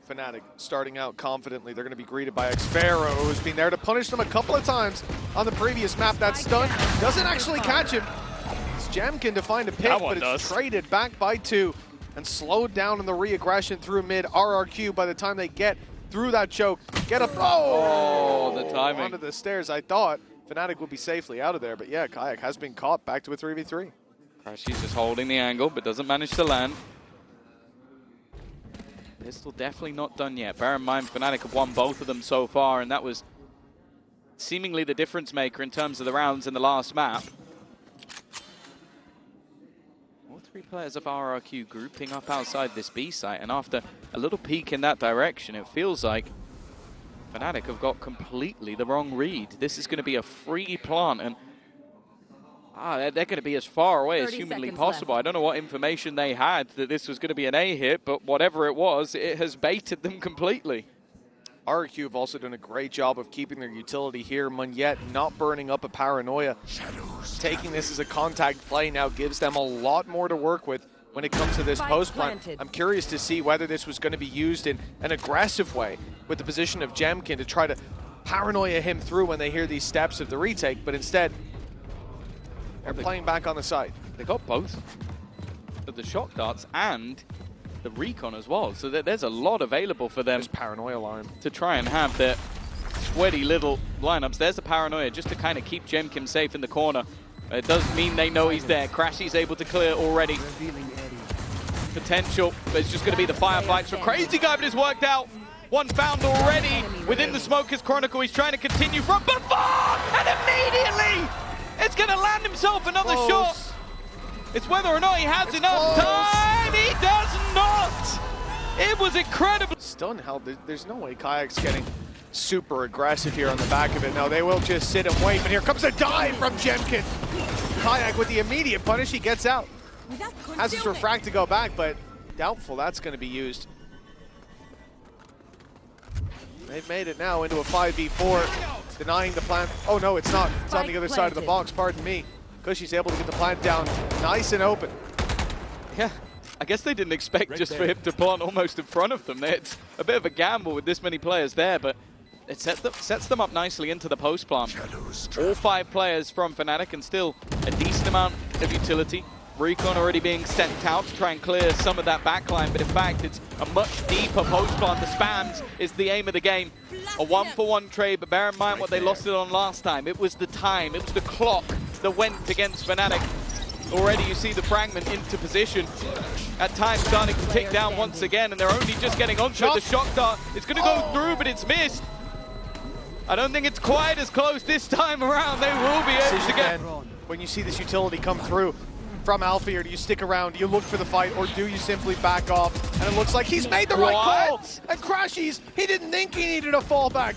FNATIC starting out confidently. They're going to be greeted by xffero, who's been there to punish them a couple of times on the previous map. That stun doesn't actually catch him. It's Jemkin to find a pick, but it's traded back by 2 and slowed down in the re-aggression through mid. RRQ, by the time they get through that choke, get up. Oh, the timing. Onto the stairs. I thought FNATIC would be safely out of there, but yeah, kaajak has been caught back to a 3v3. Crashies just holding the angle, but doesn't manage to land. Pistol definitely not done yet. Bear in mind, FNATIC have won both of them so far, and that was seemingly the difference maker in terms of the rounds in the last map. All 3 players of RRQ grouping up outside this B site, and after a little peek in that direction, it feels like FNATIC have got completely the wrong read. This is going to be a free plant, and they're going to be as far away as humanly possible. Left. I don't know what information they had that this was going to be an A hit, but whatever it was, it has baited them completely. RRQ have also done a great job of keeping their utility here. Monyet not burning up a paranoia. Taking this as a contact play now gives them a lot more to work with when it comes to this post plant. I'm curious to see whether this was going to be used in an aggressive way with the position of Jemkin to try to paranoia him through when they hear these steps of the retake, but instead they're playing back on the side. They got both of the shock darts and the recon as well, so there's a lot available for them. There's paranoia line to try and have their sweaty little lineups. There's the paranoia just to kind of keep Jemkin safe in the corner. It does mean they know he's there. Crashy's able to clear already. Potential, but it's just going to be the firefights for crazyguy, but it's worked out. One found already within the smoker's Chronicle. He's trying to continue from before, and immediately it's going to land himself another shot. It's whether or not he has enough time. He does not. It was incredible. Stun held. There's no way kajak's getting super aggressive here on the back of it. No, they will just sit and wait. But here comes a dive from Jemkin. Kaajak with the immediate punish. He gets out. Has his refract to go back, but doubtful that's going to be used. They've made it now into a 5v4, denying the plant. Oh no, it's not. It's on the other side of the box, pardon me. Kushy's able to get the plant down nice and open. Yeah, I guess they didn't expect just for him to plant almost in front of them. It's a bit of a gamble with this many players there, but it sets them up nicely into the post plant. All 5 players from FNATIC and still a decent amount of utility. Recon already being sent out to try and clear some of that backline, but in fact it's a much deeper post plant. The spams is the aim of the game. A 1-for-1 trade, but bear in mind what they lost it on last time. It was the time, it was the clock that went against FNATIC. Already you see the fragment into position. At times starting to tick down once again, and they're only just getting onto it. The shock dart, it's going to go through, but it's missed. I don't think it's quite as close this time around. They will be able to get... When you see this utility come through from Alfajer, do you stick around, do you look for the fight, or do you simply back off? And it looks like he's made the right call. And crashies, he didn't think he needed a fallback.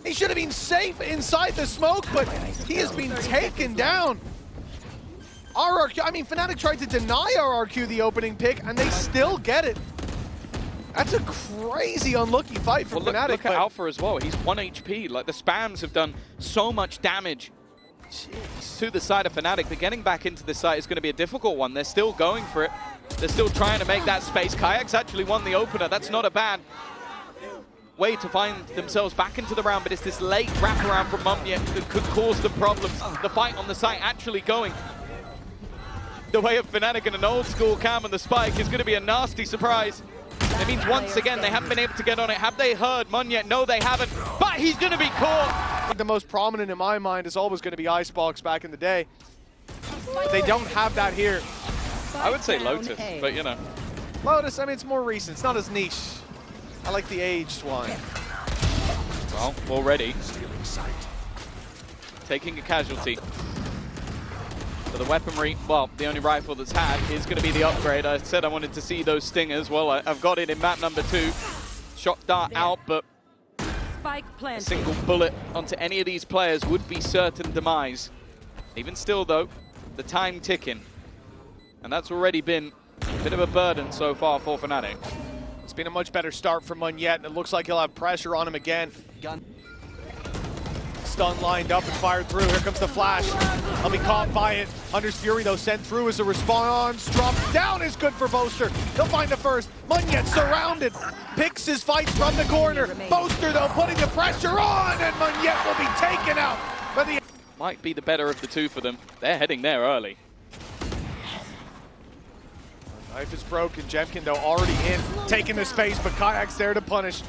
He should have been safe inside the smoke, but he has been taken down. RRQ, I mean, FNATIC tried to deny RRQ the opening pick, and they still get it. That's a crazy unlucky fight for FNATIC. Look at Alpha as well. He's 1 HP. Like, the spams have done so much damage to the side of FNATIC. But getting back into this site is going to be a difficult one. They're still going for it. They're still trying to make that space. Kajak's actually won the opener. That's not a bad way to find themselves back into the round, but it's this late wraparound from Monyet that could cause them problems. The fight on the site actually going the way of FNATIC and an old school cam, and the spike is going to be a nasty surprise. It means once again they haven't been able to get on it. Have they heard Monyet? No, they haven't, but he's going to be caught. The most prominent in my mind is always going to be Icebox back in the day. They don't have that here. I would say Lotus, but you know. Lotus, I mean, it's more recent. It's not as niche. I like the aged one. Well, already taking a casualty. So the weaponry, well, the only rifle that's had is going to be the upgrade. I said I wanted to see those stingers. Well, I've got it in map number 2. Shock dart out, but a single bullet onto any of these players would be certain demise. Even still, though, the time ticking. And that's already been a bit of a burden so far for FNATIC. It's been a much better start for Monyet, and it looks like he'll have pressure on him again. stun lined up and fired through. Here comes the flash. I'll be caught by it. Hunter's Fury, though, sent through as a response. Drop down is good for Boaster. He'll find the first. Monyet surrounded. Picks his fight from the corner. Boaster, though, putting the pressure on, and Monyet will be taken out by the... Might be the better of the two for them. They're heading there early. Knife is broken. Jemkin, though, already in, taking the space, but kaajak there to punish.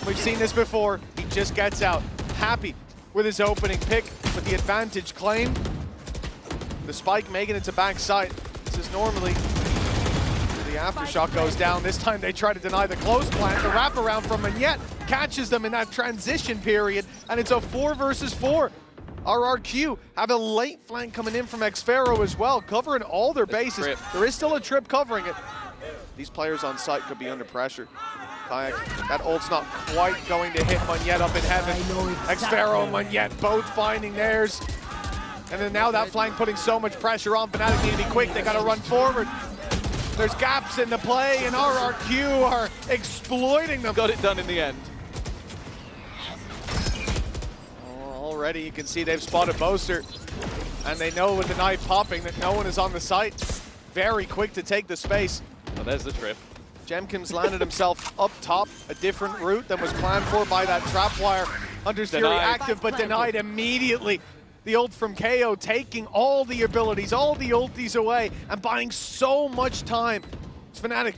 We've seen this before. He just gets out. Happy with his opening pick, with the advantage claim. The spike making it to backside. This is normally the aftershock goes down. This time they try to deny the close plant. The wraparound from Monyet catches them in that transition period, and it's a 4 versus 4. RRQ have a late flank coming in from xffero as well, covering all their bases. There is still a trip covering it. These players on site could be under pressure. kaajak, that ult's not quite going to hit Monyet up in heaven. xffero and Monyet both finding theirs. And then now that flank putting so much pressure on. FNATIC need to be quick, they gotta run forward. There's gaps in the play and RRQ are exploiting them. Got it done in the end. Already you can see they've spotted Boaster, and they know with the knife popping that no one is on the site. Very quick to take the space. Well, there's the trip. Jemkin's landed himself up top, a different route than was planned for by that trap wire. Hunter's Fury active, but denied immediately. The ult from KO taking all the abilities, all the ulties away, and buying so much time. It's FNATIC.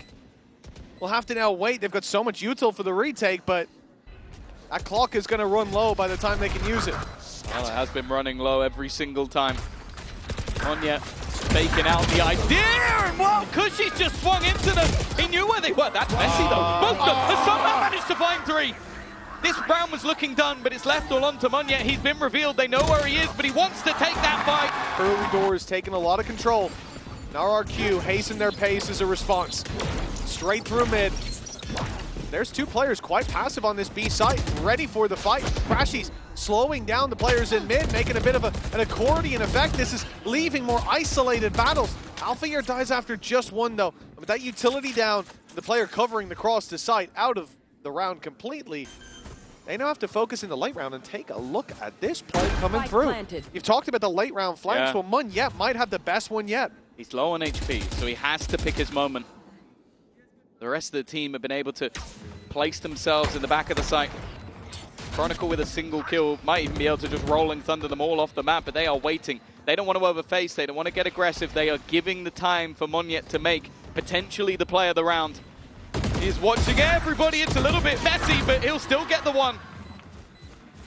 We'll have to now wait. They've got so much util for the retake, but that clock is going to run low by the time they can use it. Well, it has been running low every single time. Monyet faking out the idea, and well, Kushy's just swung into them. He knew where they were. That's messy though. Both of them has somehow managed to find 3. This round was looking done, but it's left all on to Monyet. He's been revealed. They know where he is, but he wants to take that fight. Early doors taking a lot of control. And RRQ hasten their pace as a response. Straight through mid. There's 2 players quite passive on this B site, ready for the fight. crashies slowing down the players in mid, making a bit of an accordion effect. This is leaving more isolated battles. Alfajer dies after just 1 though. With that utility down, the player covering the cross to site out of the round completely. They now have to focus in the late round and take a look at this play coming through. You've talked about the late round flanks. Well, Monyet might have the best one yet. He's low on HP, so he has to pick his moment. The rest of the team have been able to place themselves in the back of the site. Chronicle with a single kill might even be able to just rolling thunder them all off the map, but they are waiting. They don't want to overface, they don't want to get aggressive. They are giving the time for Monyet to make potentially the play of the round. He's watching everybody. It's a little bit messy, but he'll still get the one.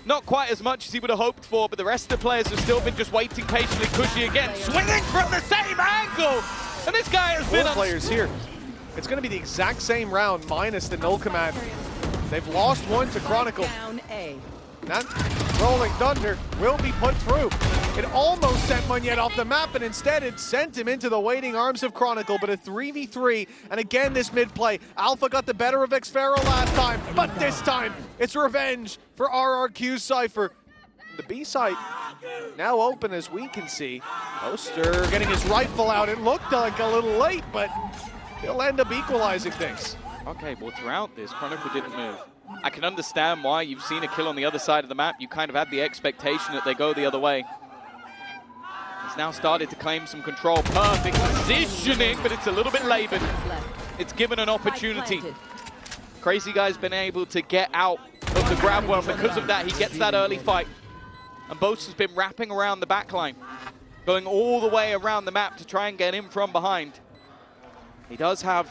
Not quite as much as he would have hoped for, but the rest of the players have still been just waiting patiently. Kushy again, swinging from the same angle. And this guy has been 4 players here. It's going to be the exact same round minus the null command. They've lost 1 to Chronicle. That rolling thunder will be put through. It almost sent Monyet off the map, and instead it sent him into the waiting arms of Chronicle, but a 3v3, and again this mid-play. Alpha got the better of xffero last time, but this time it's revenge for RRQ's Cypher. The B site now open as we can see. Boaster getting his rifle out. It looked like a little late, but he'll end up equalizing things. Okay, well throughout this, Chronicle didn't move. I can understand why. You've seen a kill on the other side of the map. You kind of had the expectation that they go the other way. He's now started to claim some control. Perfect positioning, but it's a little bit labored. It's given an opportunity. Crazyguy's been able to get out of the grab well. Because of that, he gets that early fight. And Boaster's been wrapping around the backline, going all the way around the map to try and get in from behind. He does have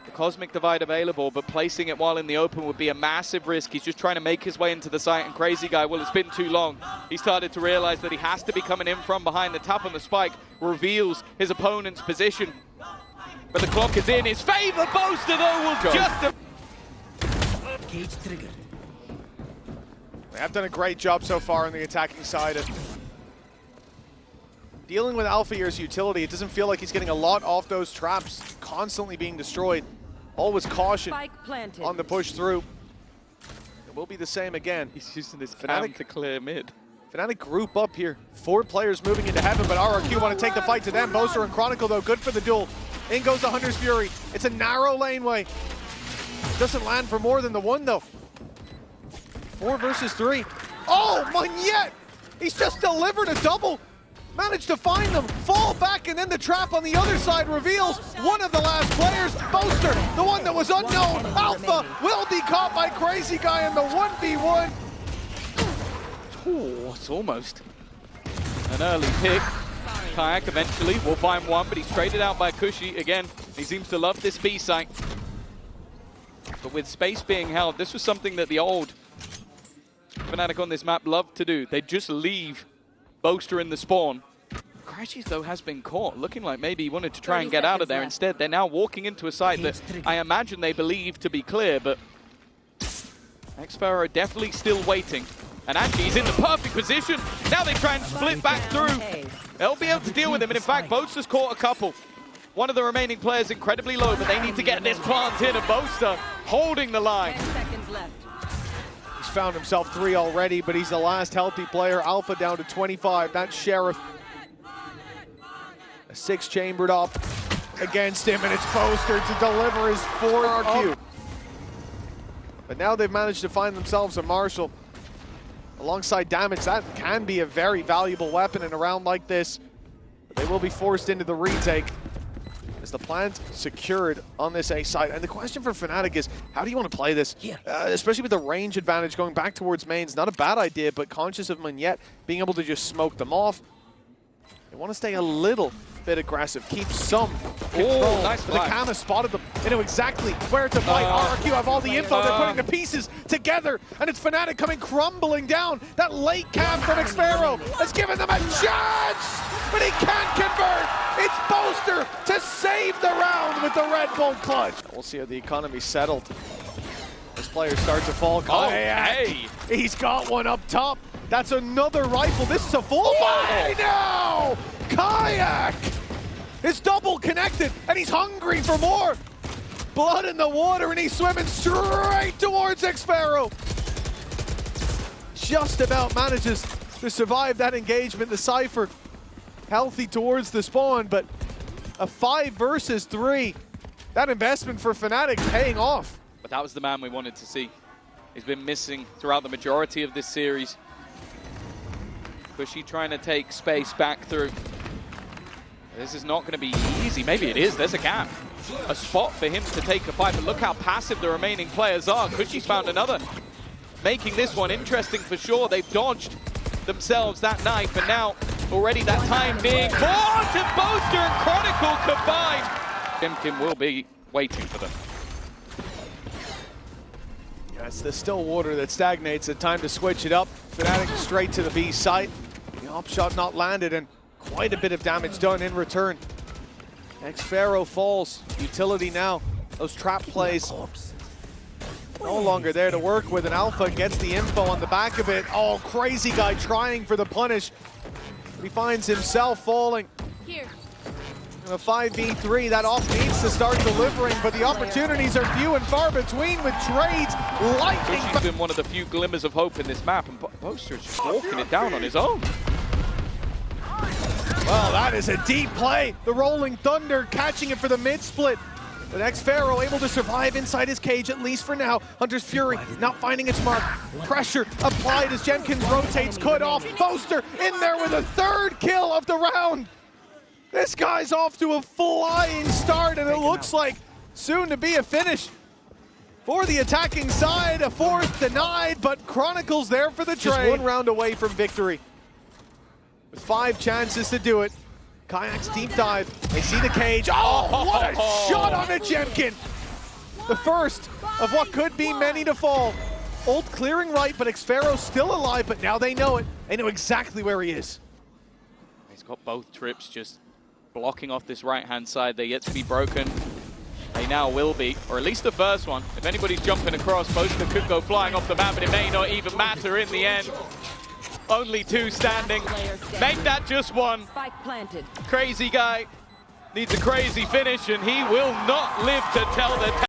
the Cosmic Divide available, but placing it while in the open would be a massive risk. He's just trying to make his way into the site, and Crazyguy, well, it's been too long. He started to realize that he has to be coming in from behind. The tap on the spike reveals his opponent's position. But the clock is in his favor. Boaster, though, will just... Cage trigger. They have done a great job so far on the attacking side of dealing with Alfajer's utility. It doesn't feel like he's getting a lot off those traps, constantly being destroyed. Always caution on the push through. It will be the same again. He's using this cam to clear mid. FNATIC group up here. 4 players moving into heaven, but RRQ want to take the fight to them. Boaster and Chronicle, though, good for the duel. In goes the Hunter's Fury. It's a narrow laneway. Doesn't land for more than the 1, though. 4 versus 3. Oh, Monyet! He's just delivered a double. Managed to find them, fall back, and then the trap on the other side reveals one of the last players, Boaster, the one that was unknown. Alpha will be caught by crazyguy in the 1v1. Oh, it's almost an early pick. Kaajak eventually will find one, but he's traded out by Kushy. Again, he seems to love this B site. But with space being held, this was something that the old FNATIC on this map loved to do. They just leave Boaster in the spawn. Crashies, though, has been caught, looking like maybe he wanted to try and get out of there. Instead, they're now walking into a site that I imagine they believe to be clear, but xffero definitely still waiting. And actually, he's in the perfect position. Now they try and split back through. They'll be able to deal with him, and in fact, Boaster's caught a couple. One of the remaining players incredibly low, but they need to get this plant in, and Boaster holding the line. 10 seconds left. He's found himself 3 already, but he's the last healthy player. Alpha down to 25. That's Sheriff. A 6 chambered up against him, and it's Boaster to deliver his 4th RQ. But now they've managed to find themselves a Marshall. Alongside damage, that can be a very valuable weapon in a round like this. But they will be forced into the retake as the plant secured on this A site. And the question for FNATIC is, how do you want to play this? Especially with the range advantage going back towards mains. Not a bad idea, but conscious of Monyet being able to just smoke them off. They want to stay a little bit aggressive, keep some control. Oh, nice but the Kama spotted them. They know exactly where to fight. RRQ have all the info. They're putting the pieces together, and it's FNATIC coming crumbling down. That late cam from xffero has given them a chance, but he can't convert. It's Boaster to save the round with the Red Bull clutch. We'll see how the economy settled as players start to fall. Hey! He's got one up top. That's another rifle. This is a full buy now. Kaajak is double connected, and he's hungry for more. Blood in the water, and he's swimming straight towards xffero. Just about manages to survive that engagement. The Cypher healthy towards the spawn, but a 5 versus 3. That investment for FNATIC paying off. But that was the man we wanted to see. He's been missing throughout the majority of this series. Kushy trying to take space back through. This is not going to be easy. Maybe it is. There's a gap. A spot for him to take a fight. But look how passive the remaining players are. Kushy's found another. Making this one interesting for sure. They've dodged themselves that knife. And now already that time being bought. And Boaster and Chronicle combined. Jemkin will be waiting for them. Yeah, it's the still water that stagnates. It's time to switch it up. FNATIC straight to the B site. The op shot not landed, and quite a bit of damage done in return. xffero falls. Utility now. Those trap plays no longer there to work with, and Alpha gets the info on the back of it. Oh, crazyguy trying for the punish. He finds himself falling. Here. In a 5v3, that off needs to start delivering, but the opportunities are few and far between with trades lightning. Kushy's been one of the few glimmers of hope in this map, and Boaster's just walking it down on his own. Well, that is a deep play. The Rolling Thunder catching it for the mid-split. But xffero able to survive inside his cage, at least for now. Hunter's Fury not finding its mark. Pressure applied as Jemkin rotates, cut off. Boaster in there with a 3rd kill of the round. This guy's off to a flying start, and it looks like soon to be a finish. For the attacking side, a 4th denied, but Chronicle's there for the trade. Just 1 round away from victory. With 5 chances to do it. Kajak's deep dive. They see the cage. Oh, what a shot on a Jemkin! The first of what could be many to fall. Ult clearing right, but xffero still alive, but now they know it. They know exactly where he is. He's got both trips just blocking off this right-hand side. They're yet to be broken. They now will be, or at least the first one. If anybody's jumping across, Boaster could go flying off the map, but it may not even matter in the end. Only 2 standing. Make that just 1. Spike planted. Crazyguy needs a crazy finish, and he will not live to tell the